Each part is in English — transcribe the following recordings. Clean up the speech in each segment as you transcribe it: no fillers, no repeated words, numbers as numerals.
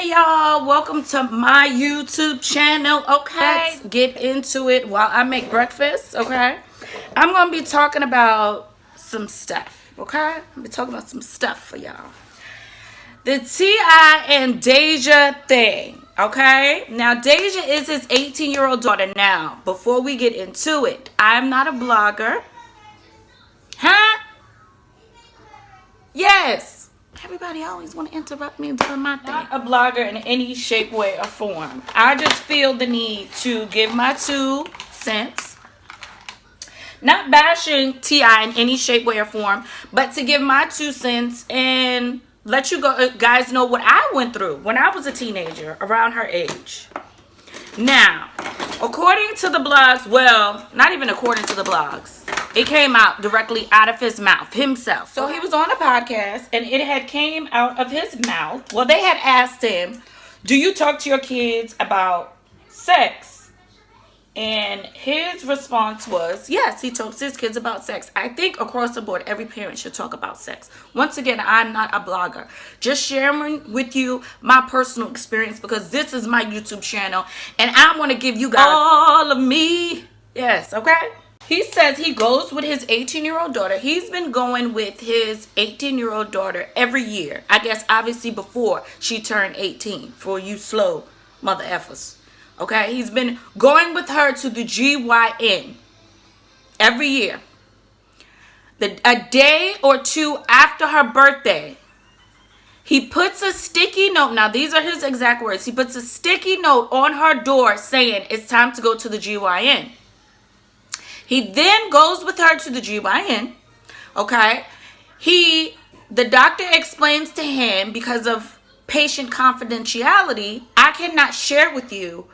Hey y'all, welcome to my YouTube channel. Okay, let's get into it while I make breakfast. Okay, I'm gonna be talking about some stuff. Okay, I'm gonna be talking about some stuff for y'all. The T.I. and Deja thing. Okay, now Deja is his 18-year-old daughter. Now, before we get into it, I'm not a blogger. Huh? Yes. Everybody always want to interrupt me doing my thing. Not a blogger in any shape, way, or form. I just feel the need to give my 2 cents. Not bashing T.I. in any shape, way, or form, but to give my 2 cents and let you guys know what I went through when I was a teenager around her age. Now, according to the blogs, well, not even according to the blogs, it came out directly out of his mouth himself. So he was on a podcast and it had came out of his mouth. Well, they had asked him, do you talk to your kids about sex? And his response was, yes, he talks to his kids about sex. I think across the board, every parent should talk about sex. Once again, I'm not a blogger. Just sharing with you my personal experience because this is my YouTube channel. And I want to give you guys all of me. Yes, okay? He says he goes with his 18-year-old daughter. He's been going with his 18-year-old daughter every year. I guess obviously before she turned 18 for you slow mother effers. Okay, he's been going with her to the GYN every year. A day or 2 after her birthday, he puts a sticky note. Now, these are his exact words. He puts a sticky note on her door saying it's time to go to the GYN. He then goes with her to the GYN. Okay, the doctor explains to him because of patient confidentiality, I cannot share with you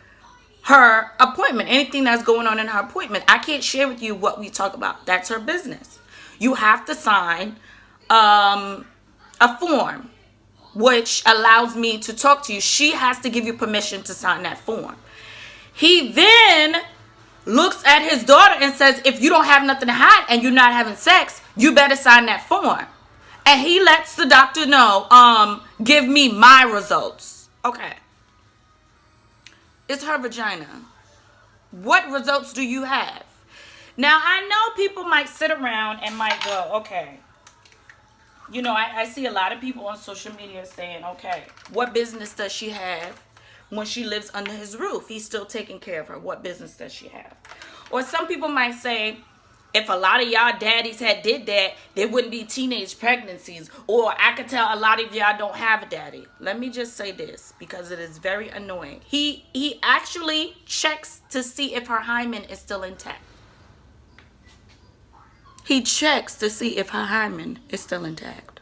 her appointment, anything that's going on in her appointment. I can't share with you what we talk about. That's her business. You have to sign a form which allows me to talk to you. She has to give you permission to sign that form. He then looks at his daughter and says, if you don't have nothing to hide and you're not having sex, you better sign that form. And he lets the doctor know, give me my results. Okay. It's her vagina. What results do you have? Now, I know people might sit around and might go, okay. You know, I see a lot of people on social media saying, okay, what business does she have when she lives under his roof? He's still taking care of her. What business does she have? Or some people might say, if a lot of y'all daddies had did that, there wouldn't be teenage pregnancies. Or I could tell a lot of y'all don't have a daddy. Let me just say this because it is very annoying. He actually checks to see if her hymen is still intact. He checks to see if her hymen is still intact.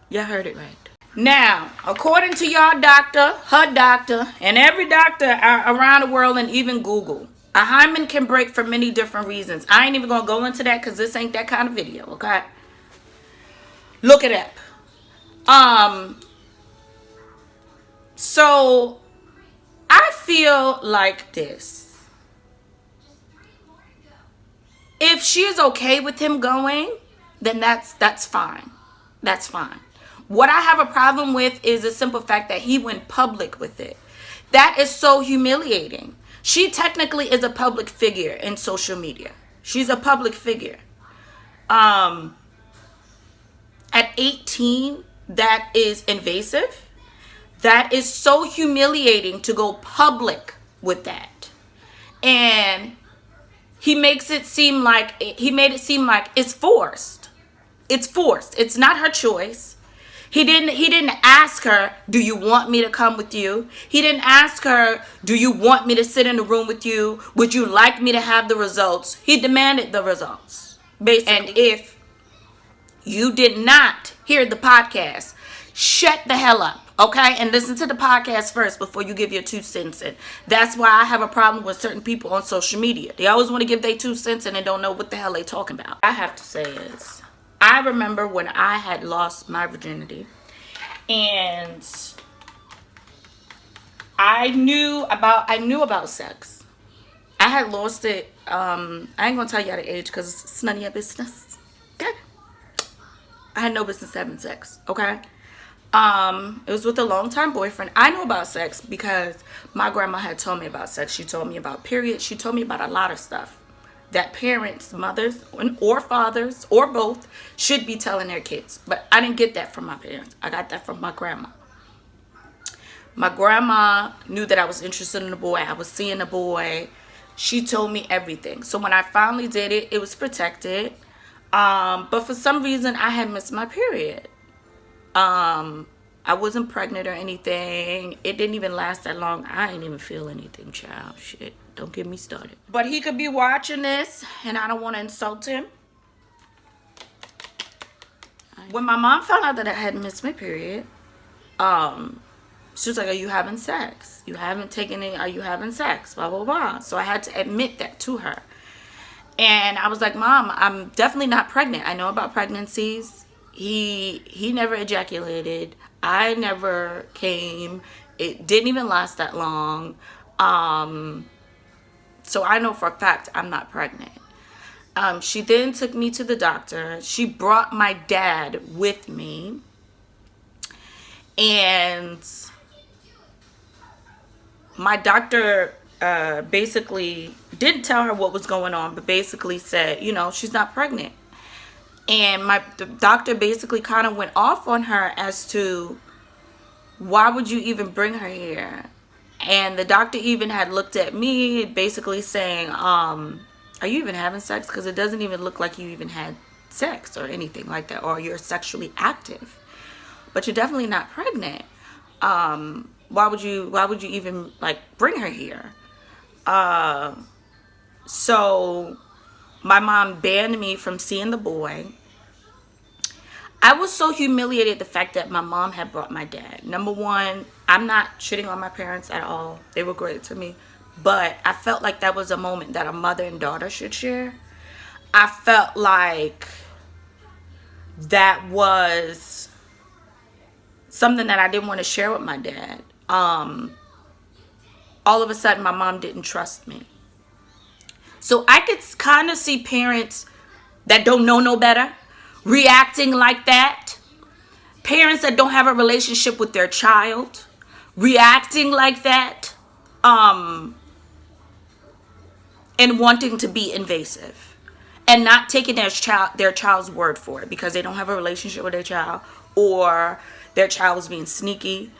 Y'all heard it right. Now, according to your doctor, her doctor, and every doctor around the world and even Google, a hymen can break for many different reasons. I ain't even going to go into that because this ain't that kind of video, okay? Look it up. So, I feel like this. If she is okay with him going, then that's fine. That's fine. What I have a problem with is the simple fact that he went public with it. That is so humiliating. She technically is a public figure in social media. She's a public figure. At 18, that is invasive. That is so humiliating to go public with that. And he made it seem like it's forced. It's forced. It's not her choice. He didn't ask her, do you want me to come with you? He didn't ask her, do you want me to sit in the room with you? Would you like me to have the results? He demanded the results, basically. And if you did not hear the podcast, shut the hell up, okay? And listen to the podcast first before you give your 2 cents in. That's why I have a problem with certain people on social media. They always want to give their 2 cents and they don't know what the hell they talking about. I have to say is, I remember when I had lost my virginity and I knew about sex. I had lost it. I ain't gonna tell you the age because it's none of your business. Okay? I had no business having sex. Okay? It was with a long-time boyfriend. I knew about sex because my grandma had told me about sex. She told me about periods. She told me about a lot of stuff that parents, mothers, or fathers, or both, should be telling their kids. But I didn't get that from my parents. I got that from my grandma. My grandma knew that I was interested in a boy. I was seeing a boy. She told me everything. So when I finally did it, it was protected. But for some reason, I had missed my period. I wasn't pregnant or anything. It didn't even last that long. I didn't even feel anything, child. Shit, don't get me started. But he could be watching this, and I don't want to insult him. When my mom found out that I had missed my period, she was like, are you having sex? You haven't taken it. Are you having sex? Blah, blah, blah. So I had to admit that to her. And I was like, Mom, I'm definitely not pregnant. I know about pregnancies. He never ejaculated. I never came. It didn't even last that long. So I know for a fact I'm not pregnant. She then took me to the doctor. She brought my dad with me. And my doctor basically didn't tell her what was going on, but basically said, you know, she's not pregnant. And the doctor basically kind of went off on her as to why would you even bring her here? And the doctor even had looked at me basically saying, are you even having sex? Because it doesn't even look like you even had sex or anything like that, or you're sexually active. But you're definitely not pregnant. Why would you even like bring her here? So my mom banned me from seeing the boy. I was so humiliated the fact that my mom had brought my dad. Number one, I'm not shitting on my parents at all. They were great to me. But I felt like that was a moment that a mother and daughter should share. I felt like that was something that I didn't want to share with my dad. All of a sudden, my mom didn't trust me. So I could kind of see parents that don't know no better reacting like that. Parents that don't have a relationship with their child reacting like that, and wanting to be invasive and not taking their child's word for it because they don't have a relationship with their child, or their child is being sneaky.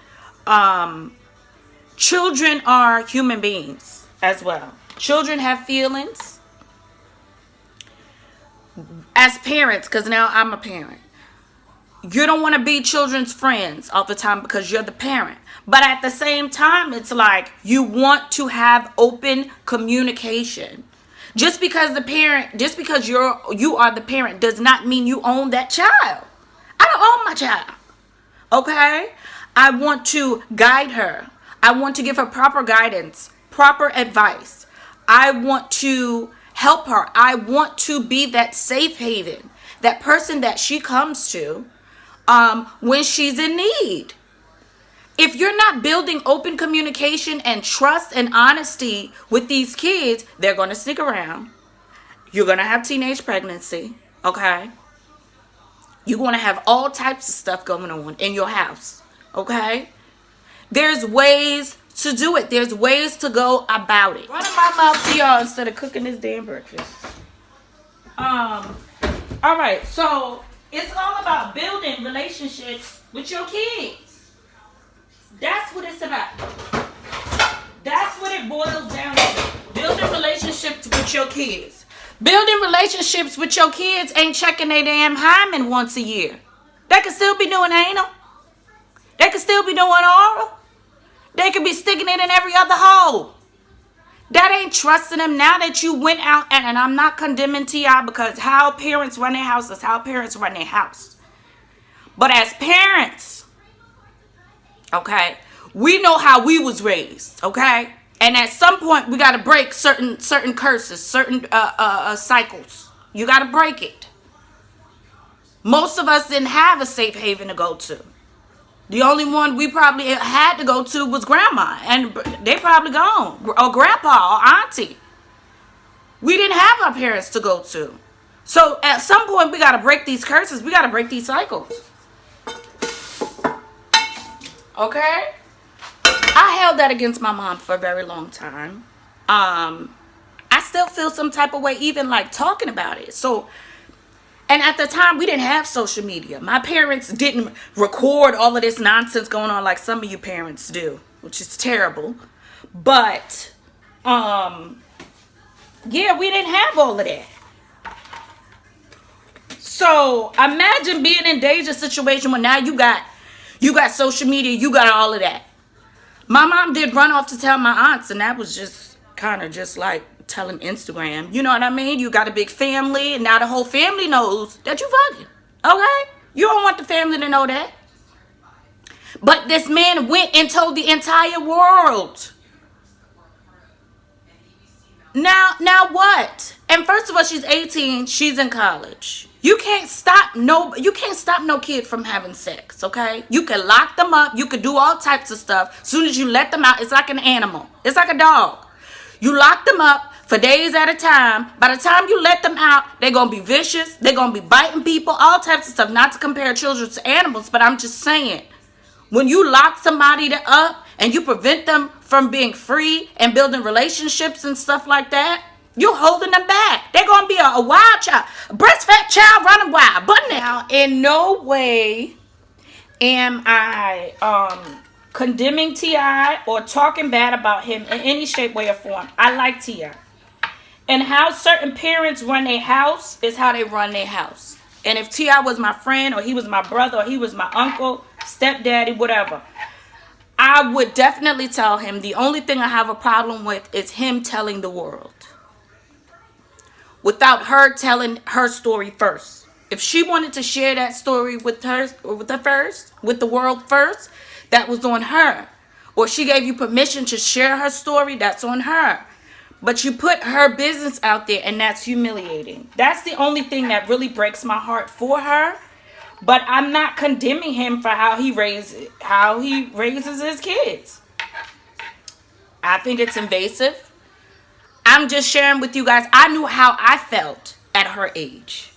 Children are human beings as well. Children have feelings. As parents, because now I'm a parent, you don't want to be children's friends all the time because you're the parent. But at the same time, it's like you want to have open communication. Just because you are the parent does not mean you own that child. I don't own my child. Okay? I want to guide her. I want to give her proper guidance, proper advice. I want to help her. I want to be that safe haven, that person that she comes to when she's in need. If you're not building open communication and trust and honesty with these kids, they're going to stick around. You're going to have teenage pregnancy, okay? You're going to have all types of stuff going on in your house, okay? There's ways to do it. There's ways to go about it. Running my mouth to y'all instead of cooking this damn breakfast. All right, so it's all about building relationships with your kids. That's what it's about. That's what it boils down to. Building relationships with your kids. Building relationships with your kids ain't checking their damn hymen once a year. They can still be doing anal. They can still be doing oral. They could be sticking it in every other hole. That ain't trusting them. Now that you went out, and I'm not condemning T.I. because how parents run their house is how parents run their house. But as parents, okay, we know how we was raised, okay? And at some point, we got to break certain curses, certain cycles. You got to break it. Most of us didn't have a safe haven to go to. The only one we probably had to go to was grandma, and they probably gone, or grandpa, or auntie. We didn't have our parents to go to. So at some point, we got to break these curses. We got to break these cycles. Okay? I held that against my mom for a very long time. I still feel some type of way even like talking about it. So, and at the time we didn't have social media. My parents didn't record all of this nonsense going on like some of you parents do, which is terrible. But yeah, we didn't have all of that. So imagine being in danger situation when now you got social media, you got all of that. My mom did run off to tell my aunts, and that was just kind of just like telling Instagram. You know what I mean? You got a big family, and now the whole family knows that you fucking. Okay? You don't want the family to know that. But this man went and told the entire world. Now what? And first of all, she's 18. She's in college. You can't stop no kid from having sex, okay? You can lock them up. You can do all types of stuff. As soon as you let them out, it's like an animal. It's like a dog. You lock them up for days at a time. By the time you let them out, they're going to be vicious. They're going to be biting people, all types of stuff. Not to compare children to animals, but I'm just saying. When you lock somebody up and you prevent them from being free and building relationships and stuff like that, you're holding them back. They're going to be a wild child, a breastfed child running wild. But now, in no way am I condemning T.I. or talking bad about him in any shape, way, or form. I like T.I. And how certain parents run their house is how they run their house. And if T.I. was my friend, or he was my brother, or he was my uncle, stepdaddy, whatever, I would definitely tell him the only thing I have a problem with is him telling the world. Without her telling her story first. If she wanted to share that story with the world first, that was on her. Or she gave you permission to share her story, that's on her. But you put her business out there, and that's humiliating. That's the only thing that really breaks my heart for her. But I'm not condemning him for how he raises his kids. I think it's invasive. I'm just sharing with you guys. I knew how I felt at her age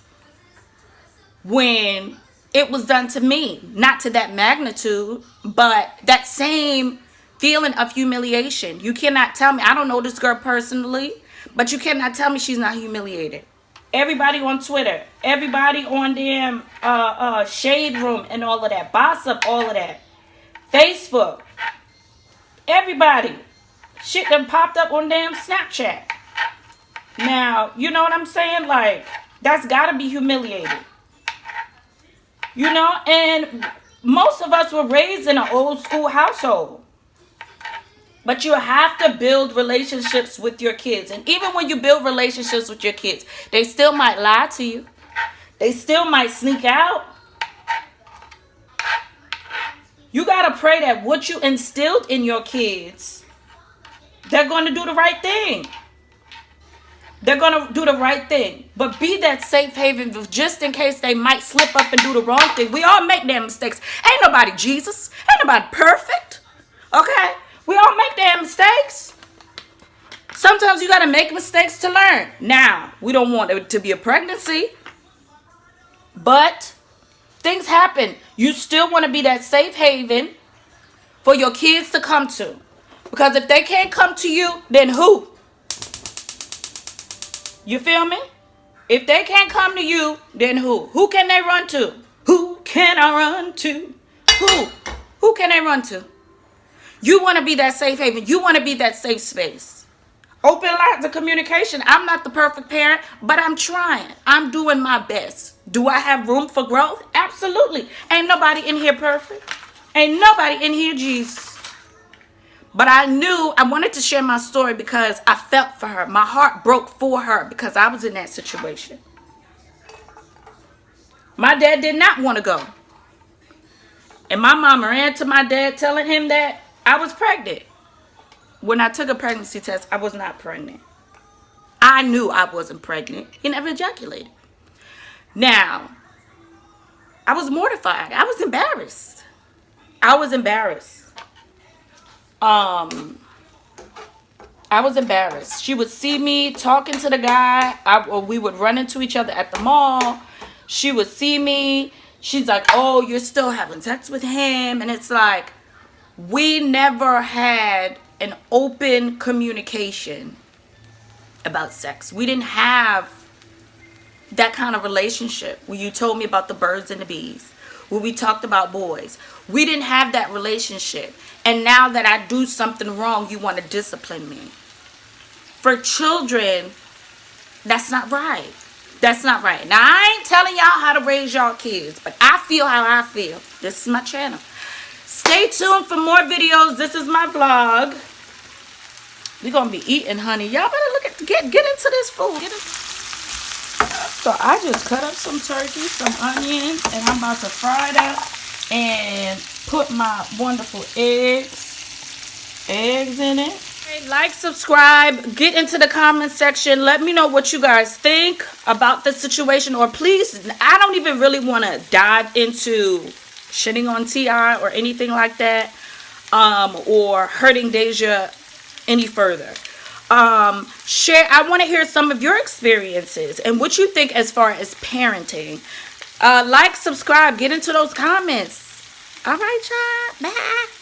when it was done to me. Not to that magnitude, but that same feeling of humiliation. You cannot tell me. I don't know this girl personally, but you cannot tell me she's not humiliated. Everybody on Twitter, everybody on damn Shade Room and all of that, Gossip, all of that, Facebook, everybody. Shit done popped up on damn Snapchat. Now, you know what I'm saying? Like, that's gotta be humiliating. You know, and most of us were raised in an old school household. But you have to build relationships with your kids. And even when you build relationships with your kids, they still might lie to you. They still might sneak out. You gotta pray that what you instilled in your kids, they're going to do the right thing. They're going to do the right thing. But be that safe haven just in case they might slip up and do the wrong thing. We all make damn mistakes. Ain't nobody Jesus. Ain't nobody perfect. Okay? We all make damn mistakes. Sometimes you got to make mistakes to learn. Now, we don't want it to be a pregnancy. But things happen. You still want to be that safe haven for your kids to come to. Because if they can't come to you, then who? You feel me? If they can't come to you, then who? Who can they run to? Who can I run to? Who can they run to? You want to be that safe haven. You want to be that safe space. Open lines of communication. I'm not the perfect parent, but I'm trying. I'm doing my best. Do I have room for growth? Absolutely. Ain't nobody in here perfect. Ain't nobody in here Jesus. But I knew I wanted to share my story because I felt for her. My heart broke for her because I was in that situation. My dad did not want to go. And my mama ran to my dad telling him that I was pregnant. When I took a pregnancy test, I was not pregnant. I knew I wasn't pregnant. He never ejaculated. Now, I was mortified. I was embarrassed. I was embarrassed. She would see me talking to the guy. We would run into each other at the mall. She would see me. She's like, oh, you're still having sex with him. And it's like, we never had an open communication about sex. We didn't have that kind of relationship where you told me about the birds and the bees, where we talked about boys. We didn't have that relationship. And now that I do something wrong, you want to discipline me. For children, that's not right. That's not right. Now, I ain't telling y'all how to raise y'all kids, but I feel how I feel. This is my channel. Stay tuned for more videos. This is my vlog. We're going to be eating, honey. Y'all better get into this food. So I just cut up some turkey, some onions, and I'm about to fry it up and put my wonderful eggs in it. Okay, like, subscribe, get into the comment section. Let me know what you guys think about the situation. Or please, I don't even really want to dive into shitting on T.I. or anything like that, or hurting Deja any further. Share. I want to hear some of your experiences and what you think as far as parenting. Like, subscribe, get into those comments. All right, y'all. Bye.